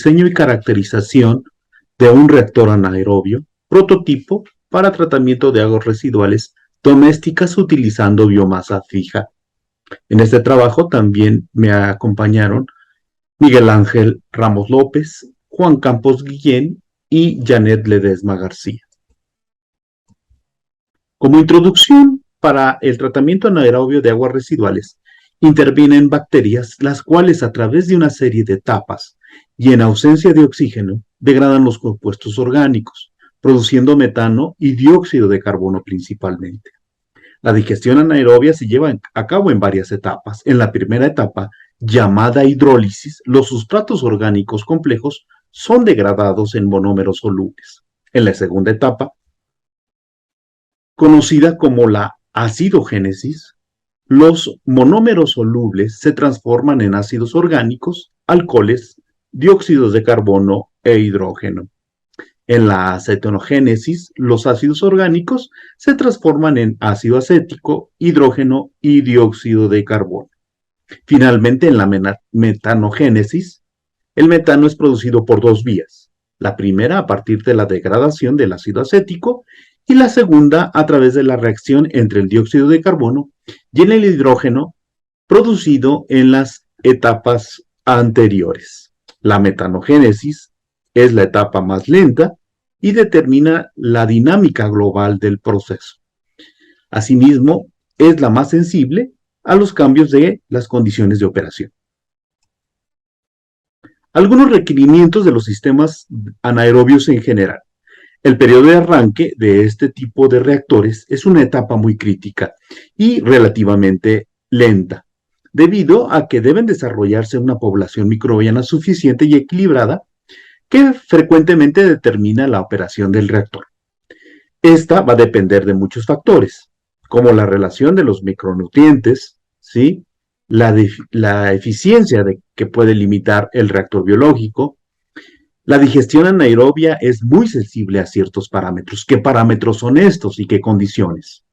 diseño y caracterización de un reactor anaerobio, prototipo para tratamiento de aguas residuales domésticas utilizando biomasa fija. En este trabajo también me acompañaron Miguel Ángel Ramos López, Juan Campos Guillén y Janet Ledesma García. Como introducción, para el tratamiento anaerobio de aguas residuales, intervienen bacterias, las cuales a través de una serie de etapas y en ausencia de oxígeno, degradan los compuestos orgánicos, produciendo metano y dióxido de carbono principalmente. La digestión anaerobia se lleva a cabo en varias etapas. En la primera etapa, llamada hidrólisis, los sustratos orgánicos complejos son degradados en monómeros solubles. En la segunda etapa, conocida como la acidogénesis, los monómeros solubles se transforman en ácidos orgánicos, alcoholes, dióxidos de carbono e hidrógeno. En la acetonogénesis, los ácidos orgánicos se transforman en ácido acético, hidrógeno y dióxido de carbono. Finalmente, en la metanogénesis, el metano es producido por dos vías. La primera a partir de la degradación del ácido acético y la segunda a través de la reacción entre el dióxido de carbono y el hidrógeno producido en las etapas anteriores. La metanogénesis es la etapa más lenta y determina la dinámica global del proceso. Asimismo, es la más sensible a los cambios de las condiciones de operación. Algunos requerimientos de los sistemas anaerobios en general. El periodo de arranque de este tipo de reactores es una etapa muy crítica y relativamente lenta, debido a que deben desarrollarse una población microbiana suficiente y equilibrada que frecuentemente determina la operación del reactor. Esta va a depender de muchos factores, como la relación de los micronutrientes, ¿sí? La eficiencia que puede limitar el reactor biológico. La digestión anaerobia es muy sensible a ciertos parámetros. ¿Qué parámetros son estos y qué condiciones?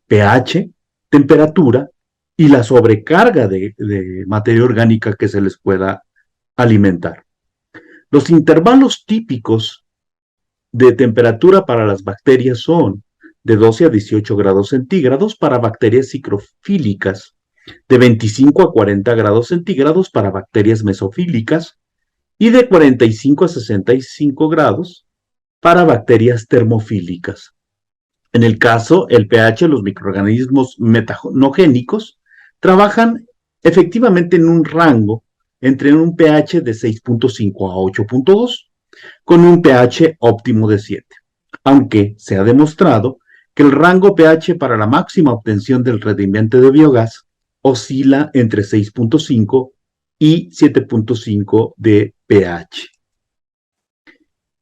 pH, temperatura y la sobrecarga de materia orgánica que se les pueda alimentar. Los intervalos típicos de temperatura para las bacterias son de 12 a 18 grados centígrados para bacterias psicrofílicas, de 25 a 40 grados centígrados para bacterias mesofílicas y de 45 a 65 grados para bacterias termofílicas. En el caso, el pH, los microorganismos metanogénicos trabajan efectivamente en un rango entre un pH de 6.5 a 8.2 con un pH óptimo de 7, aunque se ha demostrado que el rango pH para la máxima obtención del rendimiento de biogás oscila entre 6.5 y 7.5 de pH.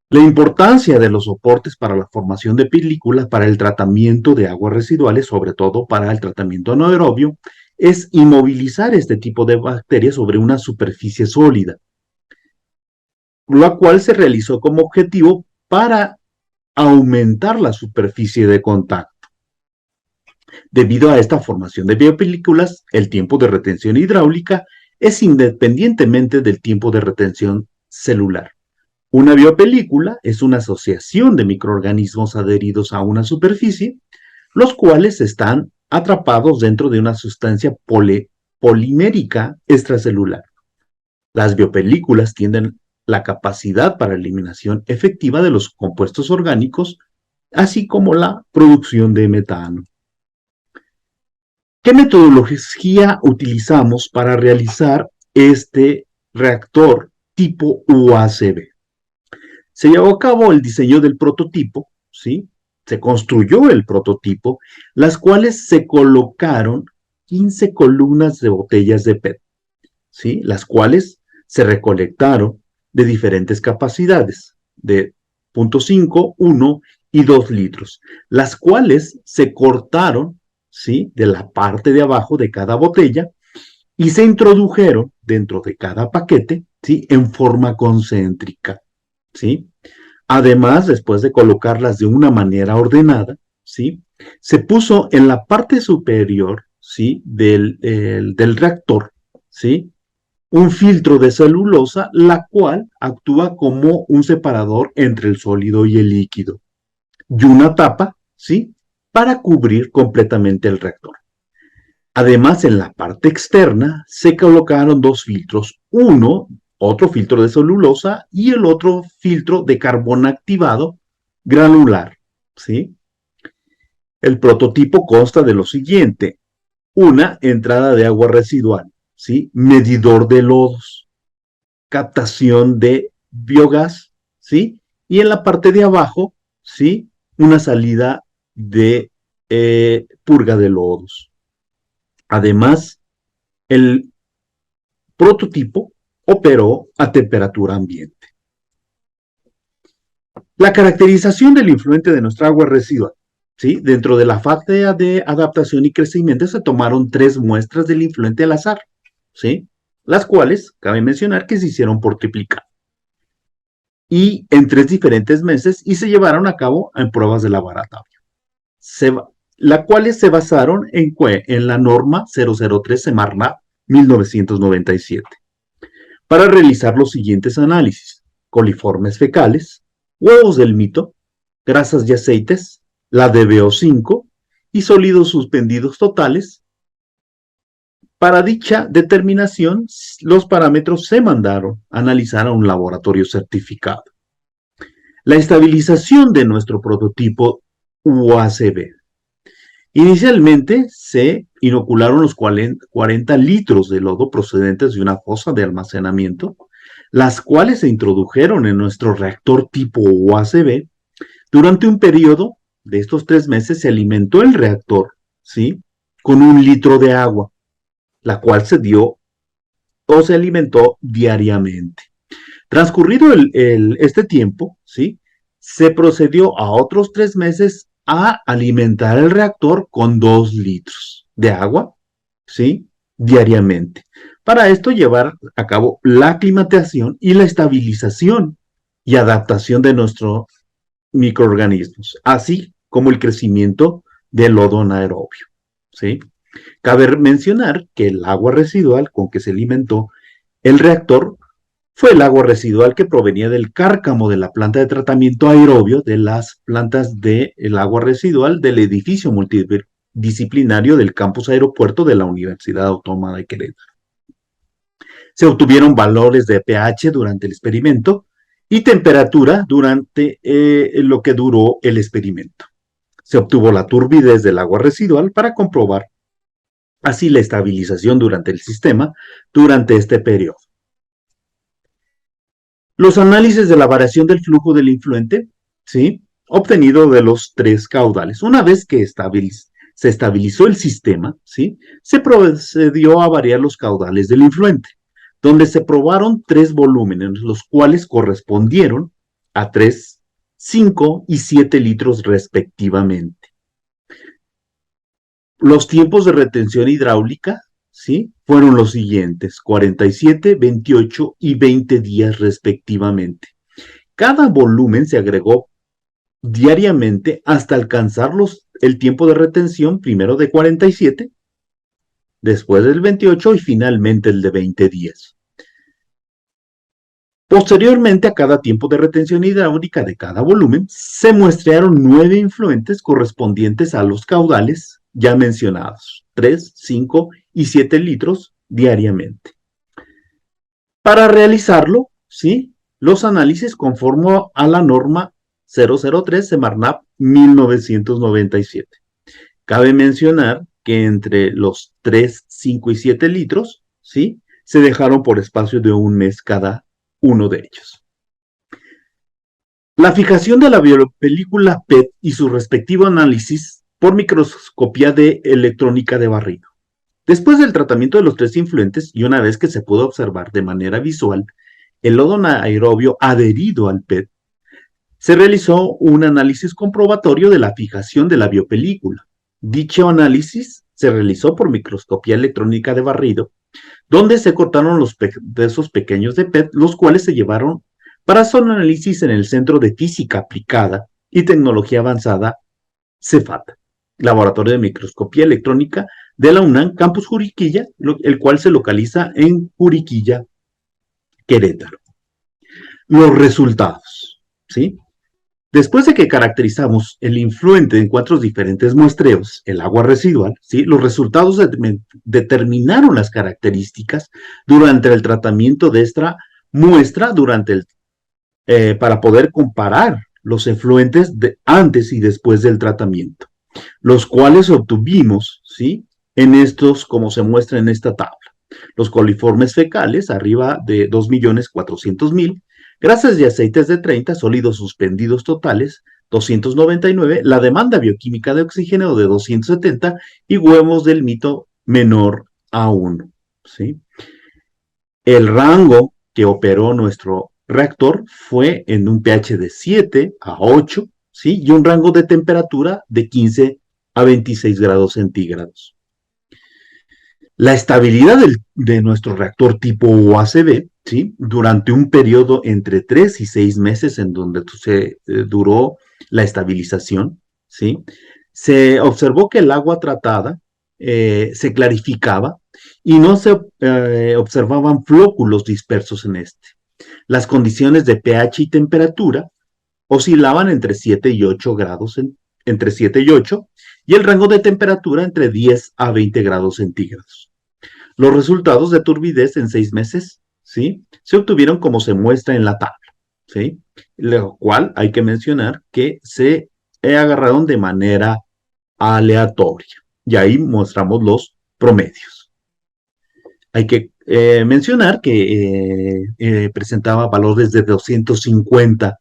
La importancia de los soportes para la formación de películas para el tratamiento de aguas residuales, sobre todo para el tratamiento anaerobio, es inmovilizar este tipo de bacterias sobre una superficie sólida, la cual se realizó como objetivo para aumentar la superficie de contacto. Debido a esta formación de biopelículas, el tiempo de retención hidráulica es independientemente del tiempo de retención celular. Una biopelícula es una asociación de microorganismos adheridos a una superficie, los cuales están atrapados dentro de una sustancia polimérica extracelular. Las biopelículas tienen la capacidad para eliminación efectiva de los compuestos orgánicos, así como la producción de metano. ¿Qué metodología utilizamos para realizar este reactor tipo UACB? Se llevó a cabo el diseño del prototipo, ¿sí? Se construyó el prototipo, las cuales se colocaron 15 columnas de botellas de PET, ¿sí? Las cuales se recolectaron de diferentes capacidades, de 0.5, 1 y 2 litros, las cuales se cortaron, ¿sí? De la parte de abajo de cada botella y se introdujeron dentro de cada paquete, ¿sí? En forma concéntrica, ¿sí? Además, después de colocarlas de una manera ordenada, ¿sí? Se puso en la parte superior, ¿sí? del reactor, ¿sí? un filtro de celulosa, la cual actúa como un separador entre el sólido y el líquido, y una tapa, ¿sí?, para cubrir completamente el reactor. Además, en la parte externa se colocaron dos filtros, otro filtro de celulosa y el otro filtro de carbón activado granular, ¿sí? El prototipo consta de lo siguiente: una entrada de agua residual, ¿sí?, medidor de lodos, captación de biogás, ¿sí?, y en la parte de abajo, ¿sí?, una salida de purga de lodos. Además, el prototipo operó a temperatura ambiente. La caracterización del influente de nuestra agua residual, ¿sí? Dentro de la fase de adaptación y crecimiento se tomaron 3 muestras del influente al azar, ¿sí?, las cuales cabe mencionar que se hicieron por triplicado y en 3 diferentes meses y se llevaron a cabo en pruebas de laboratorio, las cuales se basaron en la norma 003 Semarnat 1997 para realizar los siguientes análisis: coliformes fecales, huevos del mito, grasas y aceites, la DBO5 y sólidos suspendidos totales. Para dicha determinación, los parámetros se mandaron a analizar a un laboratorio certificado. La estabilización de nuestro prototipo UACB. Inicialmente se inocularon los 40 litros de lodo procedentes de una fosa de almacenamiento, las cuales se introdujeron en nuestro reactor tipo UACB. Durante un periodo de estos 3 meses se alimentó el reactor, ¿sí?, con 1 litro de agua, la cual se dio o se alimentó diariamente. Transcurrido este tiempo, ¿sí?, se procedió a otros 3 meses a alimentar el reactor con 2 litros de agua, ¿sí?, diariamente. Para esto llevar a cabo la aclimatación y la estabilización y adaptación de nuestros microorganismos, así como el crecimiento del lodo anaerobio, ¿sí? Cabe mencionar que el agua residual con que se alimentó el reactor fue el agua residual que provenía del cárcamo de la planta de tratamiento aerobio de las plantas del agua residual del edificio multidisciplinario del campus aeropuerto de la Universidad Autónoma de Querétaro. Se obtuvieron valores de pH durante el experimento y temperatura durante lo que duró el experimento. Se obtuvo la turbidez del agua residual para comprobar así la estabilización durante el sistema durante este periodo. Los análisis de la variación del flujo del influente, ¿sí?, obtenido de los 3 caudales. Una vez que se estabilizó el sistema, ¿sí?, se procedió a variar los caudales del influente, donde se probaron 3 volúmenes, los cuales correspondieron a 3, 5 y 7 litros respectivamente. Los tiempos de retención hidráulica, ¿sí?, fueron los siguientes: 47, 28 y 20 días respectivamente. Cada volumen se agregó diariamente hasta alcanzar el tiempo de retención, primero de 47, después del 28 y finalmente el de 20 días. Posteriormente a cada tiempo de retención hidráulica de cada volumen, se muestrearon 9 influentes correspondientes a los caudales ya mencionados, 3, 5 y 7 litros diariamente. Para realizarlo, ¿sí?, los análisis conforme a la norma 003 Semarnat 1997. Cabe mencionar que entre los 3, 5 y 7 litros, ¿sí?, se dejaron por espacio de 1 mes cada uno de ellos. La fijación de la biopelícula PET y su respectivo análisis por microscopía de electrónica de barrido. Después del tratamiento de los 3 influentes y una vez que se pudo observar de manera visual el lodo anaerobio adherido al PET, se realizó un análisis comprobatorio de la fijación de la biopelícula. Dicho análisis se realizó por microscopía electrónica de barrido, donde se cortaron los pesos pequeños de PET, los cuales se llevaron para su análisis en el Centro de Física Aplicada y Tecnología Avanzada, CEFAT. Laboratorio de Microscopía Electrónica de la UNAM, Campus Juriquilla, el cual se localiza en Juriquilla, Querétaro. Los resultados, ¿sí? Después de que caracterizamos el influente en 4 diferentes muestreos, el agua residual, ¿sí? Los resultados determinaron las características durante el tratamiento de esta muestra para poder comparar los efluentes antes y después del tratamiento, los cuales obtuvimos, ¿sí? En estos, como se muestra en esta tabla. Los coliformes fecales, arriba de 2.400.000, grasas y aceites de 30, sólidos suspendidos totales, 299, la demanda bioquímica de oxígeno de 270 y huevos del mito menor a 1. ¿Sí? El rango que operó nuestro reactor fue en un pH de 7 a 8, ¿sí? Y un rango de temperatura de 15 a 26 grados centígrados. La estabilidad de nuestro reactor tipo UACB, ¿sí? Durante un periodo entre 3 y 6 meses en donde se duró la estabilización, ¿sí? Se observó que el agua tratada se clarificaba y no se observaban flóculos dispersos en este. Las condiciones de pH y temperatura oscilaban entre 7 y 8 grados, entre 7 y 8, y el rango de temperatura entre 10 a 20 grados centígrados. Los resultados de turbidez en 6 meses, ¿sí? Se obtuvieron como se muestra en la tabla, ¿sí? Lo cual hay que mencionar que se agarraron de manera aleatoria. Y ahí mostramos los promedios. Hay que mencionar que presentaba valores de 250,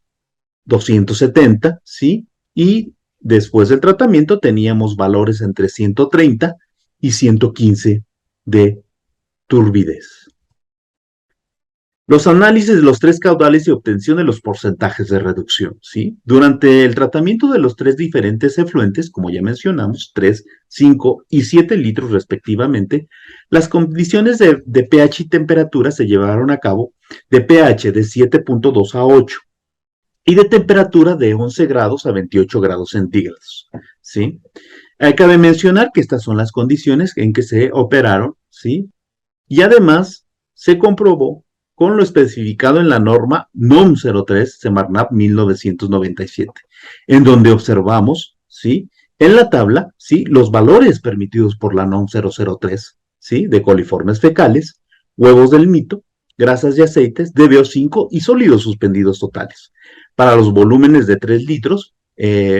270, ¿sí? Y después del tratamiento teníamos valores entre 130 y 115 de turbidez. Los análisis de los 3 caudales y obtención de los porcentajes de reducción, ¿sí? Durante el tratamiento de los 3 diferentes efluentes, como ya mencionamos, 3, 5 y 7 litros respectivamente, las condiciones de pH y temperatura se llevaron a cabo de pH de 7.2 a 8 y de temperatura de 11 grados a 28 grados centígrados, ¿sí? Cabe mencionar que estas son las condiciones en que se operaron, ¿sí? Y además se comprobó con lo especificado en la norma NOM 03 Semarnat 1997, en donde observamos, ¿sí? En la tabla, ¿sí? Los valores permitidos por la NOM 003, ¿sí? De coliformes fecales, huevos del mito, grasas y aceites, DBO5 y sólidos suspendidos totales. Para los volúmenes de 3 litros,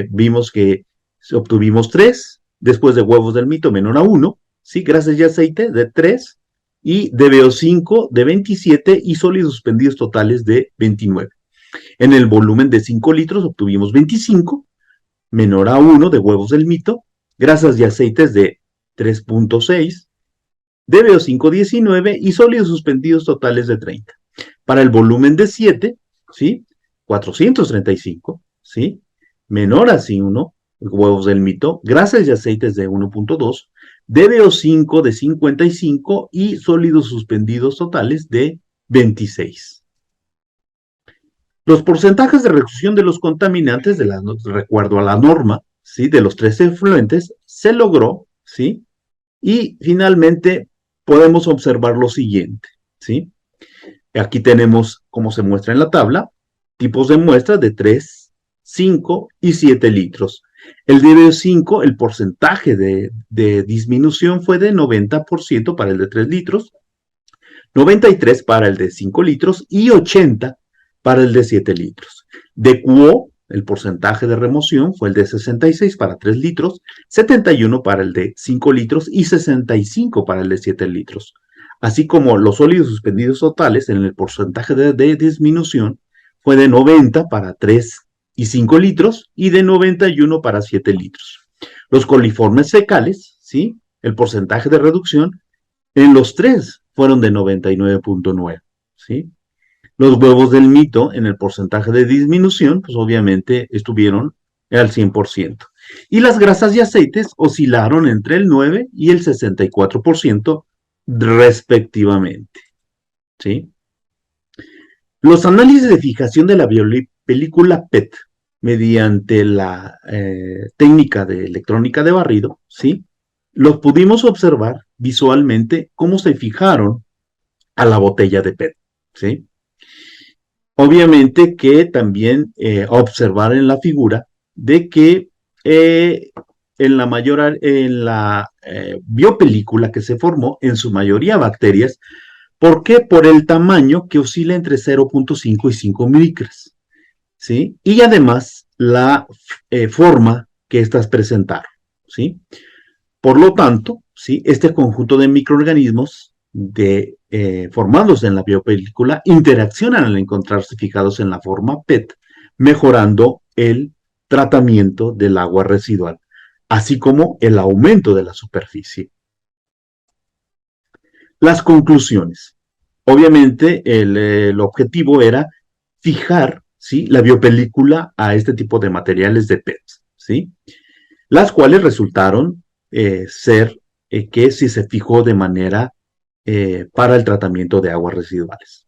vimos que obtuvimos 3, después de huevos del mito menor a 1, ¿sí? Grasas y aceite de 3, y DBO5 de 27 y sólidos suspendidos totales de 29. En el volumen de 5 litros obtuvimos 25, menor a 1 de huevos del mito, grasas y aceites de 3.6, DBO5 19 y sólidos suspendidos totales de 30. Para el volumen de 7, ¿sí? 435, ¿sí? Menor a 1, huevos del mito, grasas y aceites de 1.2, DBO5 de 55 y sólidos suspendidos totales de 26. Los porcentajes de reducción de los contaminantes, de recuerdo a la norma, ¿sí? De los 3 efluentes, se logró, ¿sí? Y finalmente podemos observar lo siguiente, ¿sí? Aquí tenemos, como se muestra en la tabla, tipos de muestras de 3, 5 y 7 litros. El DBO5, el porcentaje de disminución fue de 90% para el de 3 litros, 93 para el de 5 litros y 80 para el de 7 litros. De QO, el porcentaje de remoción fue el de 66 para 3 litros, 71 para el de 5 litros y 65 para el de 7 litros. Así como los sólidos suspendidos totales en el porcentaje de disminución fue de 90 para 3 y 5 litros y de 91 para 7 litros. Los coliformes fecales, ¿sí? El porcentaje de reducción en los 3 fueron de 99.9, ¿sí? Los huevos del mito en el porcentaje de disminución, pues obviamente estuvieron al 100%. Y las grasas y aceites oscilaron entre el 9 y el 64% respectivamente, ¿sí? Los análisis de fijación de la película PET mediante la técnica de electrónica de barrido, ¿sí? Los pudimos observar visualmente cómo se fijaron a la botella de PET, ¿sí? Obviamente que también observar en la figura de que en la biopelícula que se formó, en su mayoría bacterias. ¿Por qué? Por el tamaño que oscila entre 0.5 y 5 micras, ¿sí? Y además la forma que estas presentaron, ¿sí? Por lo tanto, ¿sí? Este conjunto de microorganismos formados en la biopelícula interaccionan al encontrarse fijados en la forma PET, mejorando el tratamiento del agua residual, así como el aumento de la superficie. Las conclusiones. Obviamente, el objetivo era fijar, ¿sí?, la biopelícula a este tipo de materiales de PET, ¿sí?, las cuales resultaron ser que sí se fijó de manera para el tratamiento de aguas residuales.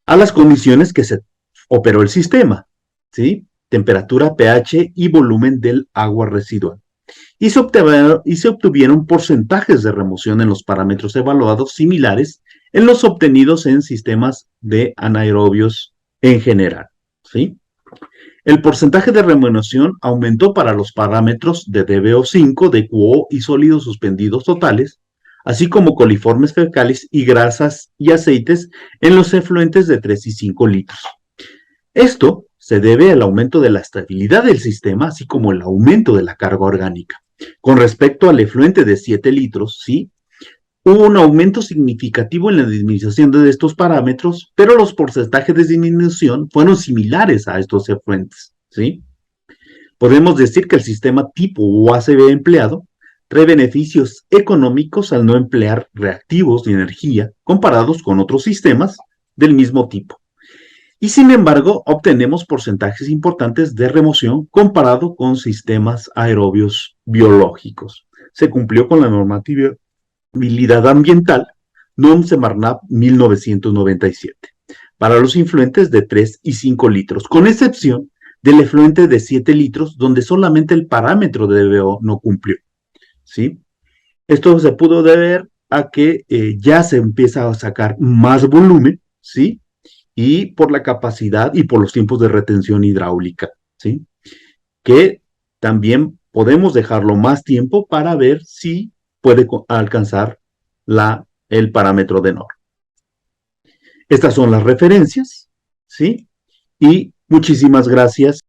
A las condiciones que se operó el sistema, ¿sí?, temperatura, pH y volumen del agua residual. Y se obtuvieron porcentajes de remoción en los parámetros evaluados similares en los obtenidos en sistemas de anaerobios en general, ¿sí? El porcentaje de remoción aumentó para los parámetros de DBO5, de QO y sólidos suspendidos totales, así como coliformes fecales y grasas y aceites en los efluentes de 3 y 5 litros. Esto se debe al aumento de la estabilidad del sistema, así como el aumento de la carga orgánica. Con respecto al efluente de 7 litros, sí, hubo un aumento significativo en la disminución de estos parámetros, pero los porcentajes de disminución fueron similares a estos efluentes, ¿sí? Podemos decir que el sistema tipo UACB empleado trae beneficios económicos al no emplear reactivos de energía comparados con otros sistemas del mismo tipo. Y sin embargo, obtenemos porcentajes importantes de remoción comparado con sistemas aerobios biológicos. Se cumplió con la normatividad ambiental NOM Semarnat 1997 para los influentes de 3 y 5 litros, con excepción del efluente de 7 litros, donde solamente el parámetro de DBO no cumplió, ¿sí? Esto se pudo deber a que ya se empieza a sacar más volumen, ¿sí?, y por la capacidad y por los tiempos de retención hidráulica, ¿sí?, que también podemos dejarlo más tiempo para ver si puede alcanzar el parámetro de NOR. Estas son las referencias, ¿sí? Y muchísimas gracias.